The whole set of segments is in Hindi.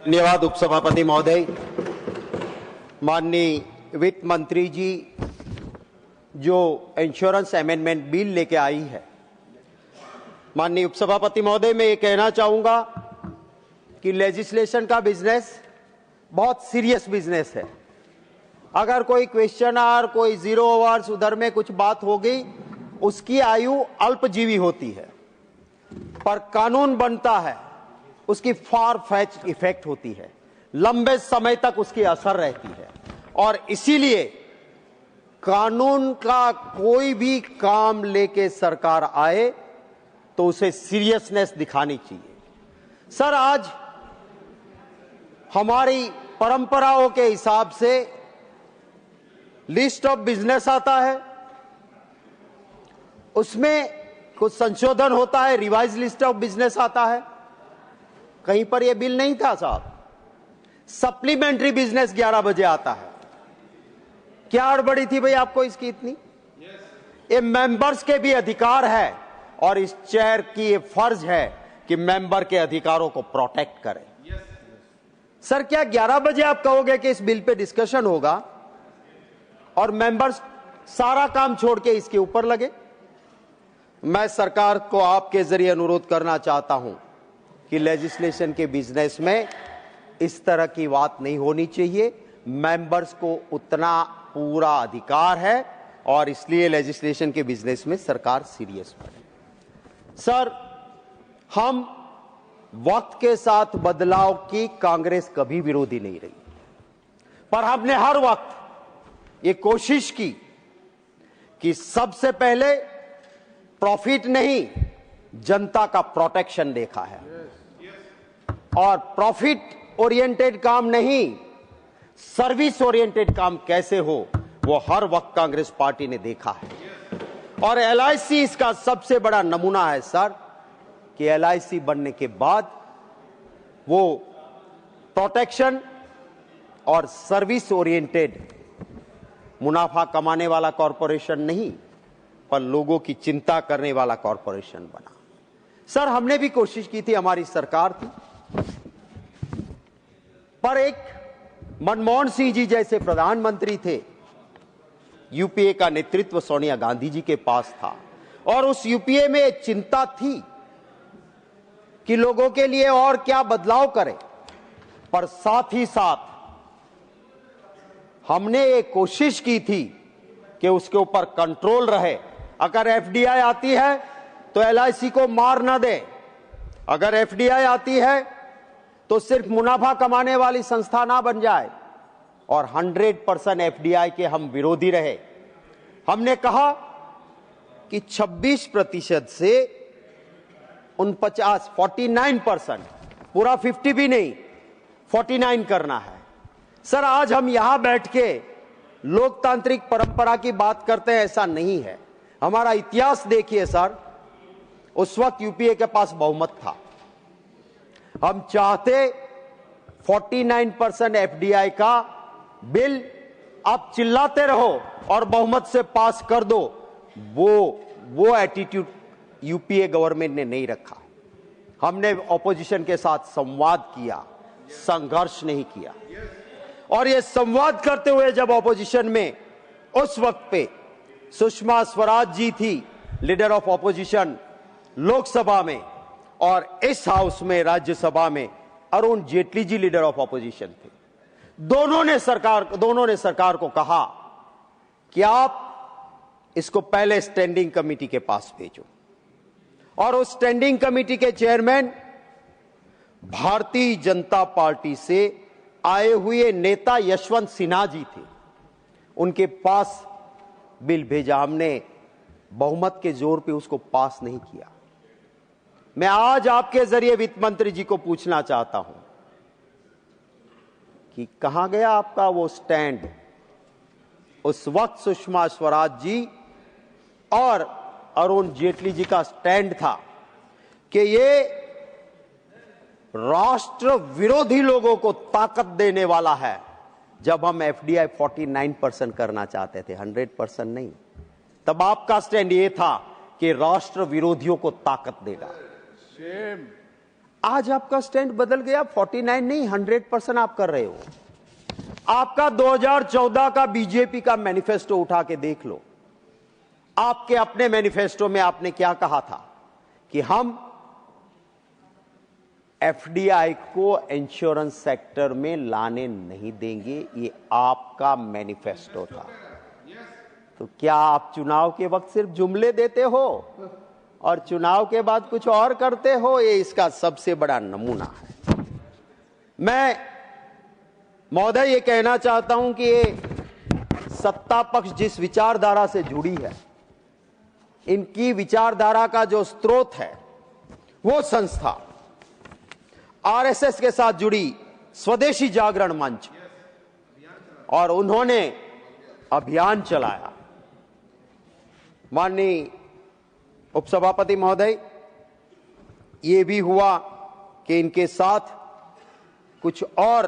धन्यवाद उपसभापति महोदय। माननीय वित्त मंत्री जी जो इंश्योरेंस अमेंडमेंट बिल लेके आई है, माननीय उपसभापति महोदय, मैं ये कहना चाहूंगा कि लेजिस्लेशन का बिजनेस बहुत सीरियस बिजनेस है। अगर कोई क्वेश्चन आवर, कोई जीरो आवर्स उधर में कुछ बात हो गई, उसकी आयु अल्पजीवी होती है, पर कानून बनता है उसकी फार फैच इफेक्ट होती है, लंबे समय तक उसकी असर रहती है। और इसीलिए कानून का कोई भी काम लेके सरकार आए तो उसे सीरियसनेस दिखानी चाहिए। सर, आज हमारी परंपराओं के हिसाब से लिस्ट ऑफ बिजनेस आता है, उसमें कुछ संशोधन होता है, रिवाइज लिस्ट ऑफ बिजनेस आता है। कहीं पर यह बिल नहीं था साहब। सप्लीमेंट्री बिजनेस 11 बजे आता है। क्या अड़बड़ी थी भाई आपको इसकी इतनी? ये मेंबर्स के भी अधिकार है और इस चेयर की ये फर्ज है कि मेंबर के अधिकारों को प्रोटेक्ट करें। सर, क्या 11 बजे आप कहोगे कि इस बिल पे डिस्कशन होगा और मेंबर्स सारा काम छोड़ के इसके ऊपर लगे? मैं सरकार को आपके जरिए अनुरोध करना चाहता हूं कि लेजिस्लेशन के बिजनेस में इस तरह की बात नहीं होनी चाहिए। मेंबर्स को उतना पूरा अधिकार है और इसलिए लेजिस्लेशन के बिजनेस में सरकार सीरियस बने। सर, हम वक्त के साथ बदलाव की कांग्रेस कभी विरोधी नहीं रही, पर हमने हर वक्त ये कोशिश की कि सबसे पहले प्रॉफिट नहीं, जनता का प्रोटेक्शन देखा है। और प्रॉफिट ओरिएंटेड काम नहीं, सर्विस ओरिएंटेड काम कैसे हो, वो हर वक्त कांग्रेस पार्टी ने देखा है। और एलआईसी इसका सबसे बड़ा नमूना है सर, कि एलआईसी बनने के बाद वो प्रोटेक्शन और सर्विस ओरिएंटेड मुनाफा कमाने वाला कॉरपोरेशन नहीं, पर लोगों की चिंता करने वाला कॉरपोरेशन बना। सर, हमने भी कोशिश की थी, हमारी सरकार थी, पर एक मनमोहन सिंह जी जैसे प्रधानमंत्री थे, यूपीए का नेतृत्व सोनिया गांधी जी के पास था और उस यूपीए में चिंता थी कि लोगों के लिए और क्या बदलाव करें, पर साथ ही साथ हमने ये कोशिश की थी कि उसके ऊपर कंट्रोल रहे। अगर एफडीआई आती है तो एलआईसी को मार ना दे, अगर एफडीआई आती है तो सिर्फ मुनाफा कमाने वाली संस्था ना बन जाए। और 100% एफडीआई के हम विरोधी रहे। हमने कहा कि 26% से 49%, पूरा 50 भी नहीं, 49 करना है। सर, आज हम यहां बैठ के लोकतांत्रिक परंपरा की बात करते हैं, ऐसा नहीं है। हमारा इतिहास देखिए सर, उस वक्त यूपीए के पास बहुमत था। हम चाहते 49% एफडीआई का बिल आप चिल्लाते रहो और बहुमत से पास कर दो, वो एटीट्यूड यूपीए गवर्नमेंट ने नहीं रखा। हमने ऑपोजिशन के साथ संवाद किया, संघर्ष नहीं किया। और ये संवाद करते हुए जब ऑपोजिशन में उस वक्त पे सुषमा स्वराज जी थी लीडर ऑफ ऑपोजिशन लोकसभा में, और इस हाउस में राज्यसभा में Arun Jaitley ji leader of opposition थे। दोनों ने सरकार को कहा कि आप इसको पहले स्टैंडिंग कमेटी के पास भेजो। और उस स्टैंडिंग कमेटी के चेयरमैन भारतीय जनता पार्टी से आए हुए नेता यशवंत सिन्हा जी थे। उनके पास बिल भेजा, हमने बहुमत के जोर पे उसको पास नहीं किया। मैं आज आपके जरिए वित्त मंत्री जी को पूछना चाहता हूं कि कहां गया आपका वो स्टैंड? उस वक्त सुषमा स्वराज जी और अरुण जेटली जी का स्टैंड था कि ये राष्ट्र विरोधी लोगों को ताकत देने वाला है। जब हम एफडीआई 49% करना चाहते थे, 100% नहीं, तब आपका स्टैंड ये था कि राष्ट्र विरोधियों को ताकत देगा। आज आपका स्टैंड बदल गया, 49 नहीं 100% आप कर रहे हो। आपका 2014 का बीजेपी का मैनिफेस्टो उठा के देख लो। आपके अपने मैनिफेस्टो में आपने क्या कहा था कि हम एफडीआई को इंश्योरेंस सेक्टर में लाने नहीं देंगे, ये आपका मैनिफेस्टो था। तो क्या आप चुनाव के वक्त सिर्फ जुमले देते हो और चुनाव के बाद कुछ और करते हो? ये इसका सबसे बड़ा नमूना है। मैं महोदय ये कहना चाहता हूं कि ये सत्ता पक्ष जिस विचारधारा से जुड़ी है, इनकी विचारधारा का जो स्रोत है वो संस्था आरएसएस के साथ जुड़ी स्वदेशी जागरण मंच, और उन्होंने अभियान चलाया। माननीय उपसभापति महोदय, ये भी हुआ कि इनके साथ कुछ और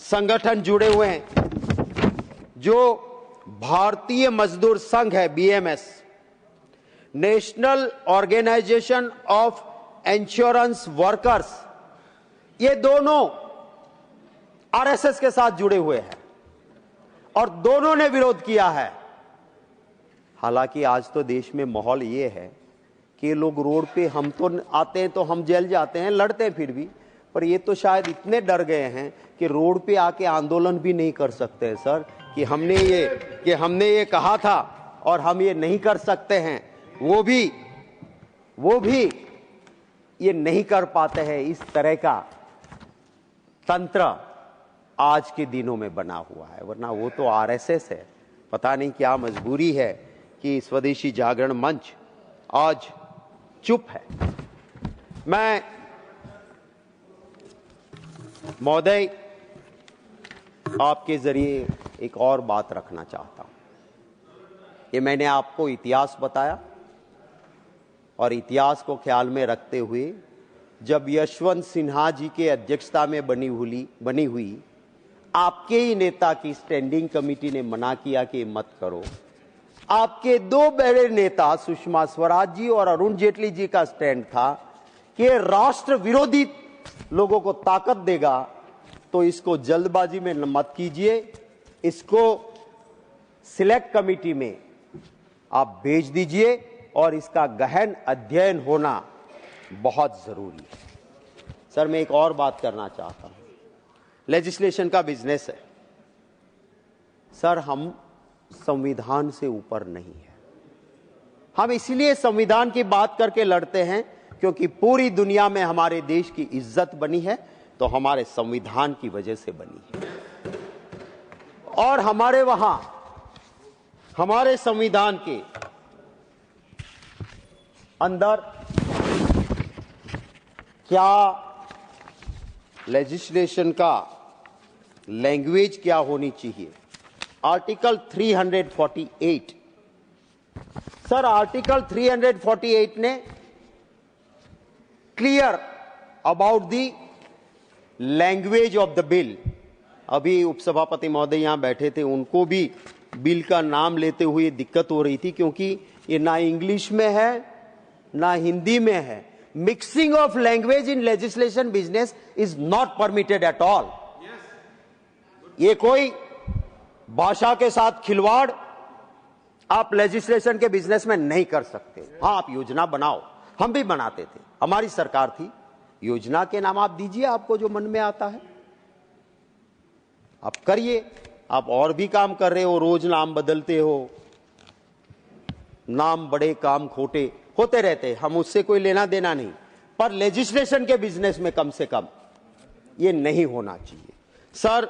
संगठन जुड़े हुए हैं, जो भारतीय मजदूर संघ है, BMS, national organisation of insurance workers, ये दोनों आरएसएस के साथ जुड़े हुए हैं और दोनों ने विरोध किया है। हालांकि आज तो देश में माहौल ये है कि लोग रोड पे, हम तो आते हैं तो हम जेल जाते हैं, लड़ते हैं फिर भी, पर ये तो शायद इतने डर गए हैं कि रोड पे आके आंदोलन भी नहीं कर सकते हैं सर, कि हमने ये कहा था और हम ये नहीं कर सकते हैं, वो भी ये नहीं कर पाते हैं। इस तरह का तंत्र आज के दिनों में बना हुआ है, वरना वो तो आरएसएस है। पता नहीं क्या मजबूरी है कि स्वदेशी जागरण मंच आज चुप है। मैं महोदय आपके जरिए एक और बात रखना चाहता हूं। ये मैंने आपको इतिहास बताया, और इतिहास को ख्याल में रखते हुए जब यशवंत सिन्हा जी के अध्यक्षता में बनी हुई आपके ही नेता की स्टैंडिंग कमेटी ने मना किया कि मत करो, आपके दो बड़े नेता सुषमा स्वराज जी और अरुण जेटली जी का स्टैंड था कि राष्ट्र विरोधी लोगों को ताकत देगा, तो इसको जल्दबाजी में मत कीजिए, इसको सिलेक्ट कमेटी में आप भेज दीजिए और इसका गहन अध्ययन होना बहुत जरूरी है। सर, मैं एक और बात करना चाहता हूं। लेजिस्लेशन का बिजनेस है सर, हम संविधान से ऊपर नहीं है। हम इसलिए संविधान की बात करके लड़ते हैं क्योंकि पूरी दुनिया में हमारे देश की इज्जत बनी है तो हमारे संविधान की वजह से बनी है। और हमारे वहां हमारे संविधान के अंदर क्या लेजिस्लेशन का लैंग्वेज क्या होनी चाहिए, आर्टिकल 348। सर, आर्टिकल 348 ने clear about the language of the bill. अभी उपसभापति महोदय यहां बैठे थे, उनको भी बिल का नाम लेते हुए दिक्कत हो रही थी क्योंकि ये ना इंग्लिश में है ना हिंदी में है। Mixing of language in legislation business is not permitted at all. ये कोई भाषा के साथ खिलवाड़ आप लेजिस्लेशन के बिजनेस में नहीं कर सकते। हाँ, आप योजना बनाओ, हम भी बनाते थे, हमारी सरकार थी, योजना के नाम आप दीजिए, आपको जो मन में आता है आप करिए। आप और भी काम कर रहे हो, रोज नाम बदलते हो, नाम बड़े काम खोटे होते रहते, हम उससे कोई लेना देना नहीं, पर लेजिस्लेशन के बिजनेस में कम से कम ये नहीं होना चाहिए। सर,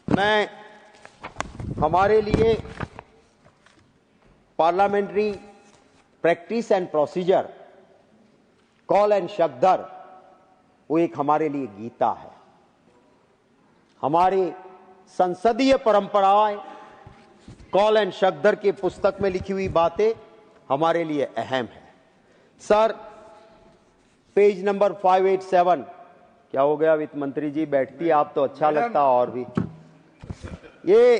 मैं हमारे लिए parliamentary practice and procedure, Kaul and Shakdher, वो एक हमारे लिए गीता है। हमारी संसदीय परंपराएं, कॉल एंड शब्दर की पुस्तक में लिखी हुई बातें हमारे लिए अहम है। सर, पेज नंबर 587, क्या हो गया वित्त मंत्री जी, बैठती आप तो अच्छा लगता। और भी ये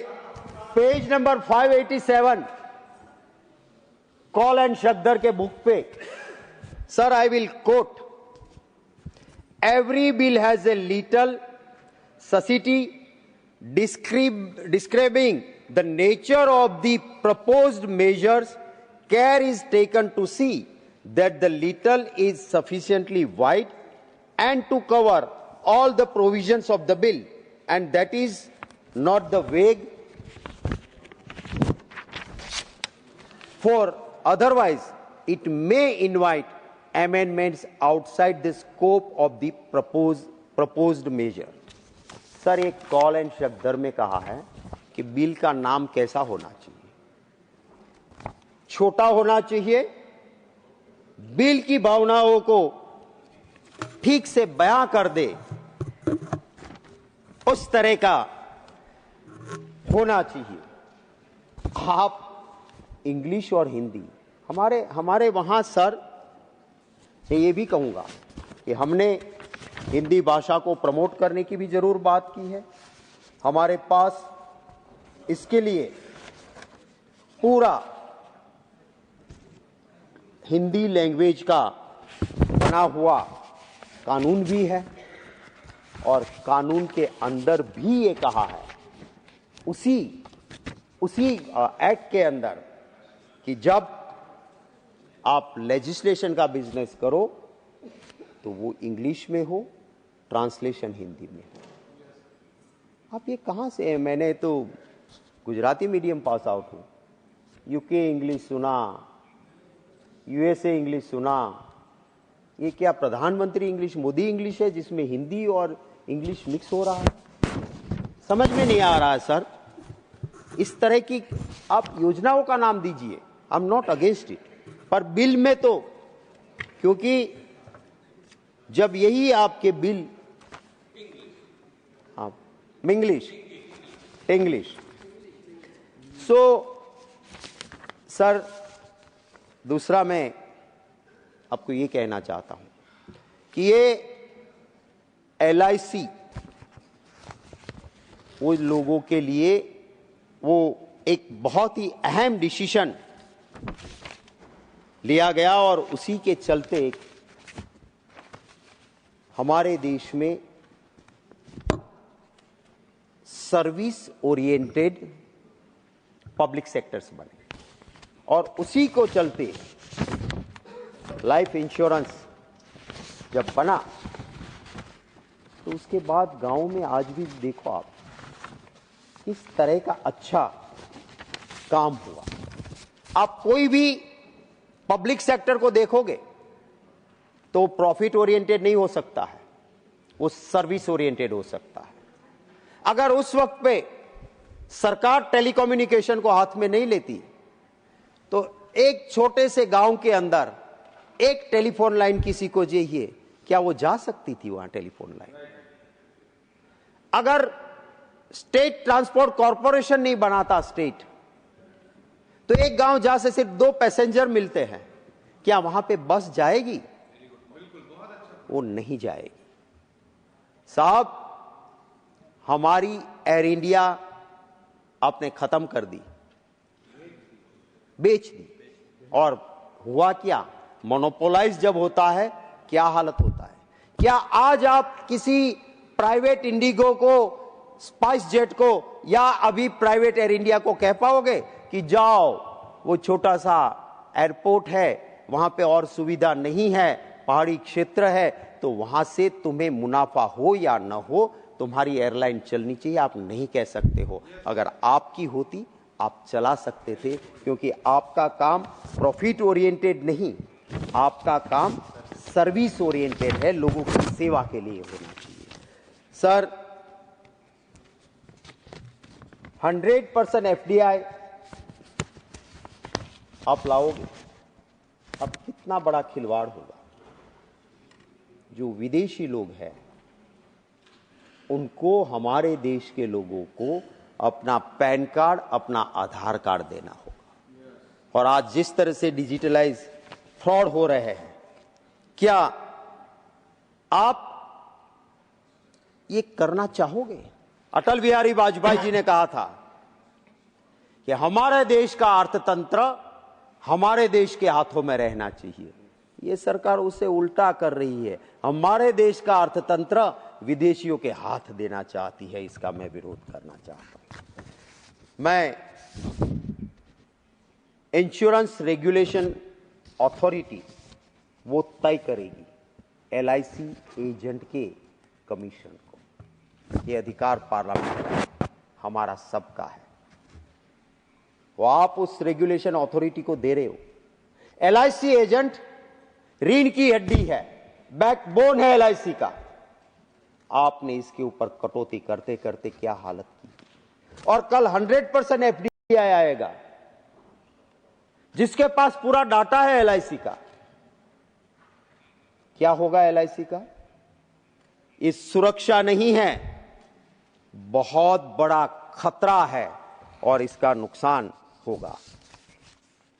पेज नंबर 587 कॉल एंड शब्दर के बुक पे, sir, I will quote, Every bill has a little subtlety describing the nature of the proposed measures. Care is taken to see that the little is sufficiently wide and to cover all the provisions of the bill, and that is not the vague, for otherwise it may invite amendments outside the scope of the proposed measure. Sir, एक कॉल एंड शब्दर में कहा है कि बिल का नाम कैसा होना चाहिए, छोटा होना चाहिए, बिल की भावनाओं को ठीक से बयां कर दे, उस तरह का होना चाहिए। आप इंग्लिश और हिंदी, हमारे वहां सर, मैं ये भी कहूंगा कि हमने हिंदी भाषा को प्रमोट करने की भी जरूर बात की है। हमारे पास इसके लिए पूरा हिंदी लैंग्वेज का बना हुआ कानून भी है, और कानून के अंदर भी ये कहा है, उसी एक्ट के अंदर, कि जब आप लेजिस्लेशन का बिजनेस करो तो वो इंग्लिश में हो, ट्रांसलेशन हिंदी में हो। आप ये कहां से है? मैंने तो गुजराती मीडियम पास आउट हूं, यूके इंग्लिश सुना, यूएसए इंग्लिश सुना, ये क्या प्रधानमंत्री इंग्लिश, मोदी इंग्लिश है जिसमें हिंदी और इंग्लिश मिक्स हो रहा है? समझ में नहीं आ रहा है सर। इस तरह की आप योजनाओं का नाम दीजिए, I am not against it, पर बिल में तो, क्योंकि जब यही आपके बिल, हाँ, इंग्लिश, सो सर, दूसरा मैं आपको ये कहना चाहता हूं कि ये LIC वो लोगों के लिए वो एक बहुत ही अहम डिसीजन लिया गया, और उसी के चलते हमारे देश में सर्विस ओरिएंटेड पब्लिक सेक्टर्स बने, और उसी को चलते लाइफ इंश्योरेंस जब बना तो उसके बाद गांव में आज भी देखो आप किस तरह का अच्छा काम हुआ। आप कोई भी पब्लिक सेक्टर को देखोगे तो प्रॉफिट ओरिएंटेड नहीं हो सकता है, वो सर्विस ओरिएंटेड हो सकता है। अगर उस वक्त पे सरकार टेलीकम्युनिकेशन को हाथ में नहीं लेती तो एक छोटे से गांव के अंदर एक टेलीफोन लाइन किसी को चाहिए, क्या वो जा सकती थी वहां टेलीफोन लाइन? अगर स्टेट ट्रांसपोर्ट कॉरपोरेशन नहीं बनाता स्टेट, तो एक गांव जहां से सिर्फ 2 पैसेंजर मिलते हैं, क्या वहां पे बस जाएगी? वो नहीं जाएगी। साहब, हमारी एयर इंडिया आपने खत्म कर दी, बेच दी, और हुआ क्या? मोनोपोलाइज जब होता है क्या हालत होता है? क्या आज आप किसी प्राइवेट इंडिगो को, स्पाइस जेट को, या अभी प्राइवेट एयर इंडिया को कह पाओगे कि जाओ, वो छोटा सा एयरपोर्ट है, वहां पे और सुविधा नहीं है, पहाड़ी क्षेत्र है, तो वहां से तुम्हें मुनाफा हो या ना हो, तुम्हारी एयरलाइन चलनी चाहिए? आप नहीं कह सकते हो। अगर आपकी होती आप चला सकते थे, क्योंकि आपका काम प्रॉफिट ओरिएंटेड नहीं, आपका काम सर्विस ओरिएंटेड है, लोगों की सेवा के लिए होना चाहिए। सर, 100% FDI आप लाओगे, अब कितना बड़ा खिलवाड़ होगा। जो विदेशी लोग हैं उनको हमारे देश के लोगों को अपना पैन कार्ड, अपना आधार कार्ड देना होगा। और आज जिस तरह से डिजिटलाइज फ्रॉड हो रहे हैं, क्या आप ये करना चाहोगे? अटल बिहारी वाजपेयी जी ने कहा था कि हमारे देश का अर्थतंत्र हमारे देश के हाथों में रहना चाहिए। ये सरकार उसे उल्टा कर रही है। हमारे देश का अर्थतंत्र विदेशियों के हाथ देना चाहती है, इसका मैं विरोध करना चाहता हूं। मैं इंश्योरेंस रेगुलेशन अथॉरिटी वो तय करेगी एलआईसी एजेंट के कमीशन को। ये अधिकार पार्लियामेंट हमारा सबका है, वो आप उस रेगुलेशन अथॉरिटी को दे रहे हो। एलआईसी एजेंट रीढ़ की हड्डी है, बैकबोन है एलआईसी का। आपने इसके ऊपर कटौती करते करते क्या हालत की। और कल 100% एफडीआई आएगा, जिसके पास पूरा डाटा है एलआईसी का। क्या होगा एलआईसी का? इस सुरक्षा नहीं है, बहुत बड़ा खतरा है और इसका नुकसान होगा।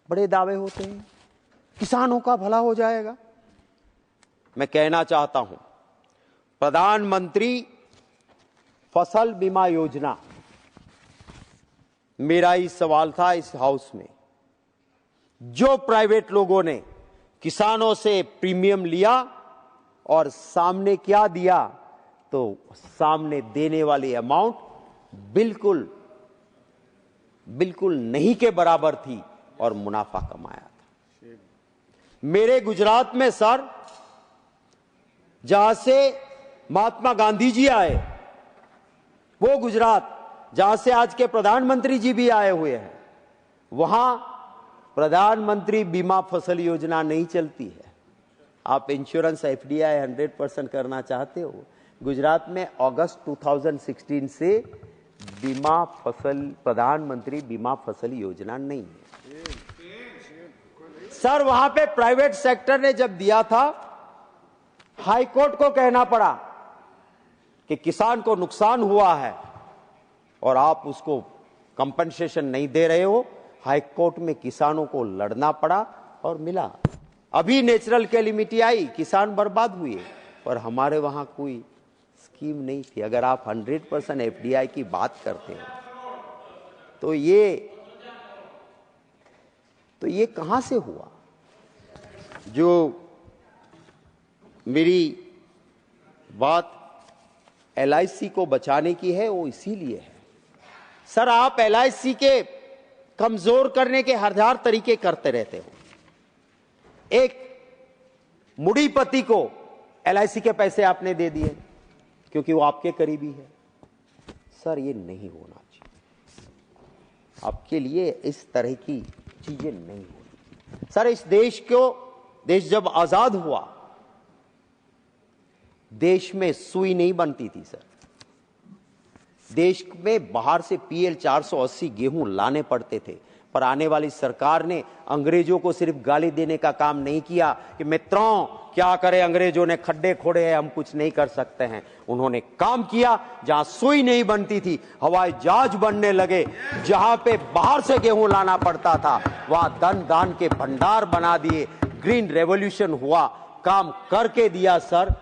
बड़े दावे होते हैं किसानों का भला हो जाएगा। मैं कहना चाहता हूं, प्रधानमंत्री फसल बीमा योजना, मेरा ही सवाल था इस हाउस में। जो प्राइवेट लोगों ने किसानों से प्रीमियम लिया और सामने क्या दिया, तो सामने देने वाली अमाउंट बिल्कुल नहीं के बराबर थी और मुनाफा कमाया था। मेरे गुजरात में सर, जहां से महात्मा गांधी जी आए, वो गुजरात जहां से आज के प्रधानमंत्री जी भी आए हुए हैं, वहां प्रधानमंत्री बीमा फसल योजना नहीं चलती है। आप इंश्योरेंस एफडीआई 100% करना चाहते हो, गुजरात में अगस्त 2016 से बीमा फसल, प्रधानमंत्री बीमा फसल योजना नहीं है। सर वहां पे प्राइवेट सेक्टर ने जब दिया था, हाई कोर्ट को कहना पड़ा कि किसान को नुकसान हुआ है और आप उसको कंपनसेशन नहीं दे रहे हो। हाई कोर्ट में किसानों को लड़ना पड़ा और मिला। अभी नेचुरल कैलेमिटी आई, किसान बर्बाद हुए, और हमारे वहां कोई स्कीम नहीं थी। अगर आप 100% एफडीआई की बात करते हैं तो ये कहां से हुआ? जो मेरी बात एलआईसी को बचाने की है, वो इसीलिए है। सर आप एलआईसी के कमजोर करने के हजार तरीके करते रहते हो। एक मुड़ीपति को एलआईसी के पैसे आपने दे दिए क्योंकि वो आपके करीबी है। सर ये नहीं होना चाहिए, आपके लिए इस तरह की चीजें नहीं होनी। सर इस देश जब आजाद हुआ, देश में सुई नहीं बनती थी सर। देश में बाहर से पीएल 480 गेहूं लाने पड़ते थे, पर आने वाली सरकार ने अंग्रेजों को सिर्फ गाली देने का काम नहीं किया कि मित्रों क्या करें, अंग्रेजों ने खड्डे खोड़े हैं, हम कुछ नहीं कर सकते हैं। उन्होंने काम किया, जहां सुई नहीं बनती थी हवाई जहाज बनने लगे, जहां पे बाहर से गेहूं लाना पड़ता था वहां धन दान के भंडार बना दिए। ग्रीन रेवोल्यूशन हुआ, काम करके दिया। सर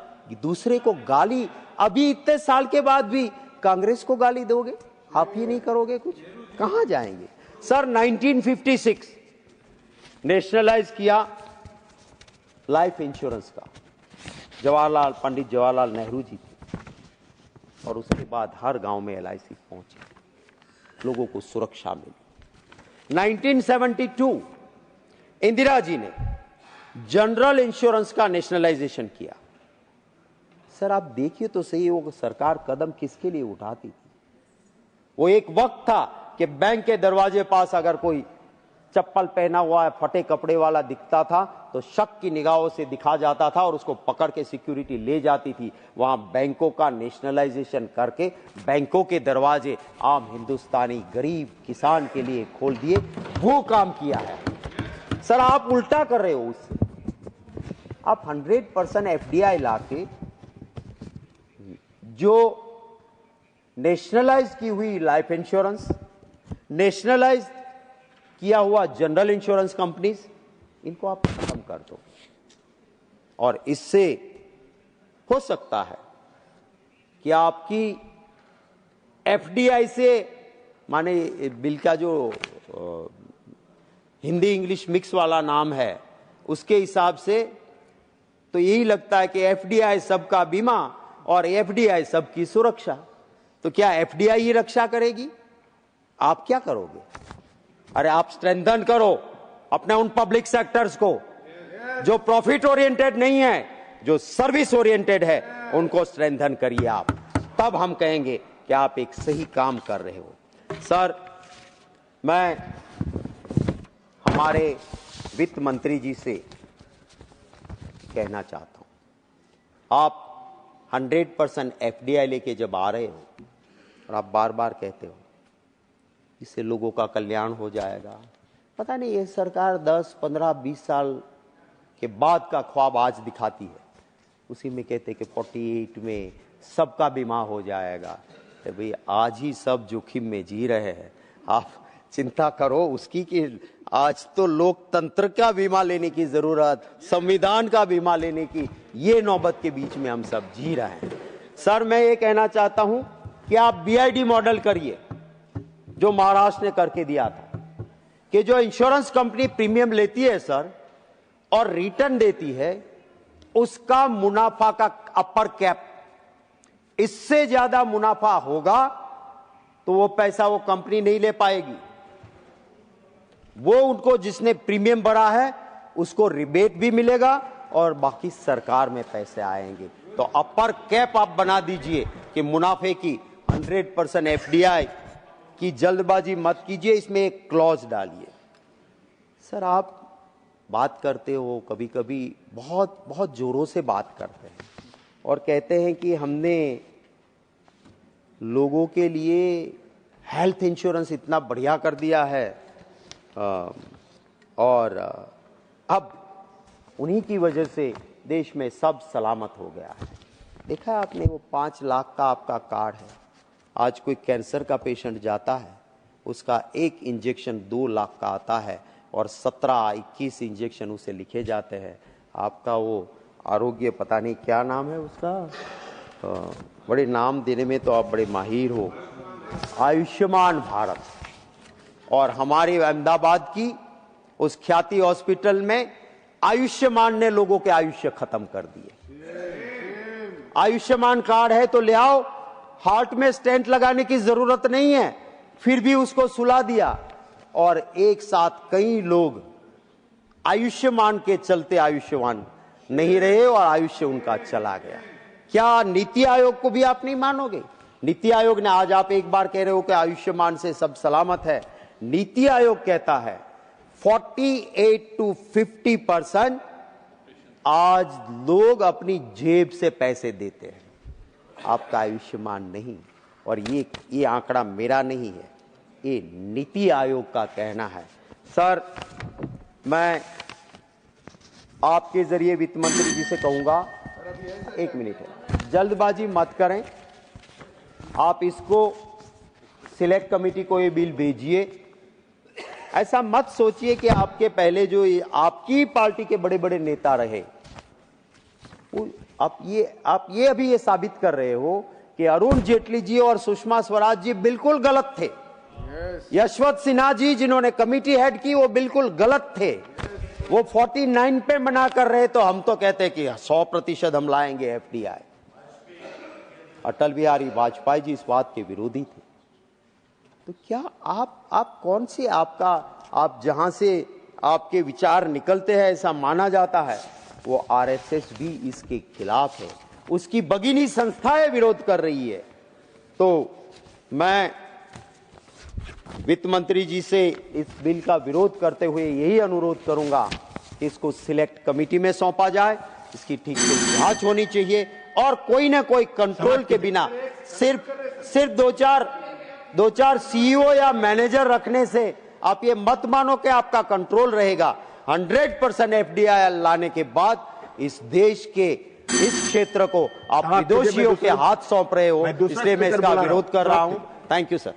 दूसरे को गाली, अभी इतने साल के बाद भी कांग्रेस को गाली दोगे? आप ही नहीं करोगे कुछ, कहां जाएंगे? सर 1956 नेशनलाइज किया लाइफ इंश्योरेंस का, पंडित जवाहरलाल नेहरू जी थे, और उसके बाद हर गांव में एलआईसी पहुंची, लोगों को सुरक्षा मिली। 1972 इंदिरा जी ने जनरल इंश्योरेंस का नेशनलाइजेशन किया। सर आप देखिए तो सही, वो सरकार कदम किसके लिए उठाती थी? वो एक वक्त था कि बैंक के दरवाजे पास अगर कोई चप्पल पहना हुआ है, फटे कपड़े वाला दिखता था तो शक की निगाहों से दिखा जाता था और उसको पकड़ के सिक्योरिटी ले जाती थी। वहां बैंकों का नेशनलाइजेशन करके बैंकों के दरवाजे आम हिंदुस्तानी गरीब किसान के लिए खोल दिए, वो काम किया है। सर आप उल्टा कर रहे हो उससे। आप 100% एफडीआई लाके जो नेशनलाइज की हुई लाइफ इंश्योरेंस, नेशनलाइज किया हुआ जनरल इंश्योरेंस कंपनीज, इनको आप खत्म कर दो, और इससे हो सकता है कि आपकी एफडीआई से, माने बिल का जो हिंदी इंग्लिश मिक्स वाला नाम है, उसके हिसाब से तो यही लगता है कि एफडीआई सबका बीमा और एफडीआई सबकी सुरक्षा। तो क्या एफडीआई ही रक्षा करेगी? आप क्या करोगे? अरे आप स्ट्रेंथन करो अपने उन पब्लिक सेक्टर्स को जो प्रॉफिट ओरिएंटेड नहीं है, जो सर्विस ओरिएंटेड है, उनको स्ट्रेंथन करिए आप, तब हम कहेंगे कि आप एक सही काम कर रहे हो। सर, मैं हमारे वित्त मंत्री जी से कहना चाहता हूं, आप 100% एफडीआई लेके जब आ रहे हो और आप बार बार कहते हो इससे लोगों का कल्याण हो जाएगा, पता नहीं ये सरकार 10, 15, 20 साल के बाद का ख्वाब आज दिखाती है। उसी में कहते कि 48 में सबका बीमा हो जाएगा। तो भाई आज ही सब जोखिम में जी रहे हैं, आप चिंता करो उसकी कि आज तो लोकतंत्र का बीमा लेने की जरूरत, संविधान का बीमा लेने की, ये नौबत के बीच में हम सब जी रहे हैं। सर, मैं ये कहना चाहता हूं कि आप बीआईडी मॉडल करिए जो महाराष्ट्र ने करके दिया था, कि जो इंश्योरेंस कंपनी प्रीमियम लेती है सर और रिटर्न देती है, उसका मुनाफा का अपर कैप, इससे ज्यादा मुनाफा होगा तो वो पैसा वो कंपनी नहीं ले पाएगी। वो उनको जिसने प्रीमियम भरा है उसको रिबेट भी मिलेगा और बाकी सरकार में पैसे आएंगे। तो अपर कैप आप बना दीजिए कि मुनाफे की 100% एफडीआई की जल्दबाजी मत कीजिए, इसमें एक क्लॉज डालिए। सर, आप बात करते हो कभी कभी बहुत बहुत जोरों से बात करते हैं और कहते हैं कि हमने लोगों के लिए हेल्थ इंश्योरेंस इतना बढ़िया कर दिया है और अब उन्हीं की वजह से देश में सब सलामत हो गया है। देखा है आपने, वो 5 लाख का आपका कार्ड है, आज कोई कैंसर का पेशेंट जाता है, उसका एक इंजेक्शन 2 लाख का आता है और 17-21 इंजेक्शन उसे लिखे जाते हैं। आपका वो आरोग्य, पता नहीं क्या नाम है उसका, बड़े नाम देने में तो आप बड़े माहिर हो, आयुष्मान भारत। और हमारे अहमदाबाद की उस ख्याति हॉस्पिटल में आयुष्मान ने लोगों के आयुष्य खत्म कर दिए। आयुष्मान कार्ड है तो ले आओ, हार्ट में स्टेंट लगाने की जरूरत नहीं है, फिर भी उसको सुला दिया और एक साथ कई लोग आयुष्मान के चलते आयुष्मान नहीं रहे और आयुष्य उनका चला गया। क्या नीति आयोग को भी आप नहीं मानोगे? नीति आयोग ने, आज आप एक बार कह रहे हो कि आयुष्मान से सब सलामत है, नीति आयोग कहता है 48 to 50% आज लोग अपनी जेब से पैसे देते हैं, आपका आयुष्मान नहीं। और ये आंकड़ा मेरा नहीं है, ये नीति आयोग का कहना है। सर, मैं आपके जरिए वित्त मंत्री जी से कहूंगा, 1 मिनट है, जल्दबाजी मत करें, आप इसको सिलेक्ट कमेटी को ये बिल भेजिए। ऐसा मत सोचिए कि आपके पहले जो आपकी पार्टी के बड़े बड़े नेता रहे, आप ये अभी ये साबित कर रहे हो कि अरुण जेटली जी और सुषमा स्वराज जी बिल्कुल गलत थे। यशवंत सिन्हा जी जिन्होंने कमेटी हेड की, वो बिल्कुल गलत थे। वो 49 पे मना कर रहे, तो हम तो कहते कि 100% हम लाएंगे एफडीआई। अटल बिहारी वाजपेयी जी इस बात के विरोधी थे। तो क्या आप कौन से, आप जहां से आपके विचार निकलते हैं ऐसा माना जाता है, वो आरएसएस भी इसके खिलाफ है, उसकी भगिनी संस्थाएं विरोध कर रही है। तो मैं वित्त मंत्री जी से इस बिल का विरोध करते हुए यही अनुरोध करूंगा कि इसको सिलेक्ट कमेटी में सौंपा जाए, इसकी ठीक से जांच होनी चाहिए और कोई ना कोई कंट्रोल के बिना सिर्फ दो चार सीईओ या मैनेजर रखने से आप ये मत मानो कि आपका कंट्रोल रहेगा। 100% एफडीआई लाने के बाद इस देश के इस क्षेत्र को आप विदेशियों के हाथ सौंप रहे हो, इसलिए मैं इसका विरोध कर रहा हूं। Thank you sir.